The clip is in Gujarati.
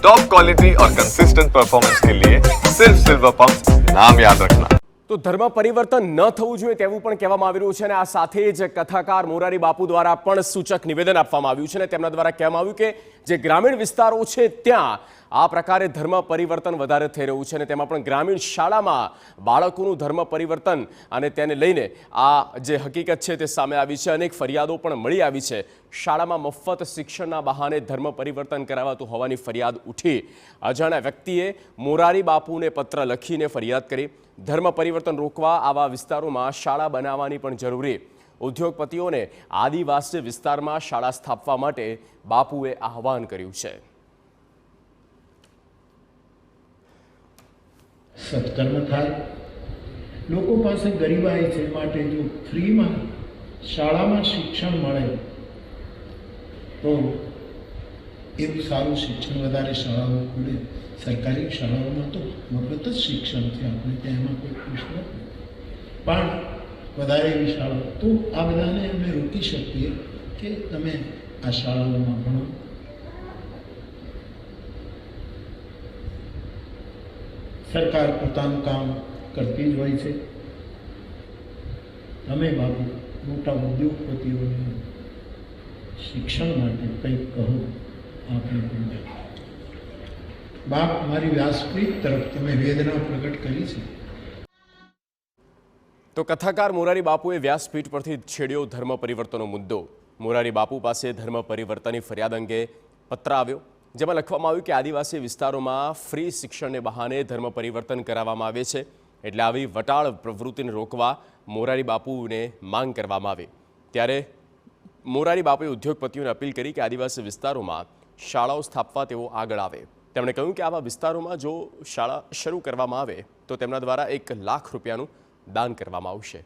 टॉप क्वालिटी और कंसिस्टेंट परफॉर्मेंस के लिए सिर्फ सिल्वर पंप नाम याद रखना। તો ધર્મ પરિવર્તન ન થવું જોઈએ તેવું પણ કહેવામાં આવી રહ્યું છે અને આ સાથે જ કથાકાર મોરારી બાપુ દ્વારા પણ સૂચક નિવેદન આપવામાં આવ્યું છે અને તેમના દ્વારા કહેવામાં આવ્યું કે જે ગ્રામીણ વિસ્તારો છે ત્યાં આ પ્રકારે ધર્મ પરિવર્તન વધારે થઈ રહ્યું છે અને તેમાં પણ ગ્રામીણ શાળામાં બાળકોનું ધર્મ પરિવર્તન અને તેને લઈને આ જે હકીકત છે તે સામે આવી છે। અનેક ફરિયાદો પણ મળી આવી છે। શાળામાં મફત શિક્ષણના બહાને ધર્મ પરિવર્તન કરાવાતું હોવાની ફરિયાદ ઉઠી। અજાણ્યા વ્યક્તિએ મોરારી બાપુને પત્ર લખીને ફરિયાદ કરી। ધર્મ પરિવર્તન રોકવા આવા વિસ્તારોમાં શાળા બનાવવાની પણ જરૂરી। ઉદ્યોગપતિઓને આદિવાસી વિસ્તારમાં શાળા સ્થાપવા માટે બાપુએ આહવાન કર્યું છે। સત્કર્મ થાય, લોકો પાસે ગરીબાઈ છે માટે જો ફ્રીમાં શાળામાં શિક્ષણ મળે તો એવું સારું શિક્ષણ વધારે શાળાઓ ખુલે। સરકારી શાળાઓમાં તો મફત જ શિક્ષણ છે, આપણે ત્યાં એમાં કોઈ ખુશ નથી, પણ વધારે એવી શાળાઓ તો આ બધાને અમે રોકી શકીએ કે તમે આ શાળાઓમાં ભણો। સરકાર પોતાનું કામ કરતી જ હોય છે। તમે બાપુ મોટા ઉદ્યોગપતિઓને શિક્ષણ માટે કંઈક કહો, આપણે પણ બાપ મારી વ્યાસપીઠ તરફ તમે વેદના પ્રગટ કરી છે। તો કથાકાર મોરારી બાપુએ વ્યાસપીઠ પરથી છેડ્યો ધર્મ પરિવર્તનનો મુદ્દો। મોરારી બાપુ પાસે ધર્મ પરિવર્તનની ફરિયાદ અંગે પત્ર આવ્યો, જેમાં લખવામાં આવ્યું કે આદિવાસી વિસ્તારોમાં ફ્રી શિક્ષણને બહાને ધર્મ પરિવર્તન કરાવવામાં આવે છે, એટલે આવી વટાળ પ્રવૃત્તિને રોકવા મોરારી બાપુને માંગ કરવામાં આવી। ત્યારે મોરારી બાપુએ ઉદ્યોગપતિઓને અપીલ કરી કે આદિવાસી વિસ્તારોમાં શાળાઓ સ્થાપવા તેઓ આગળ આવે। તેમણે કહ્યું કે આવા વિસ્તારોમાં જો શાળા શરૂ કરવામાં આવે તો તેમના દ્વારા 1 લાખ રૂપિયાનું દાન કરવામાં આવશે।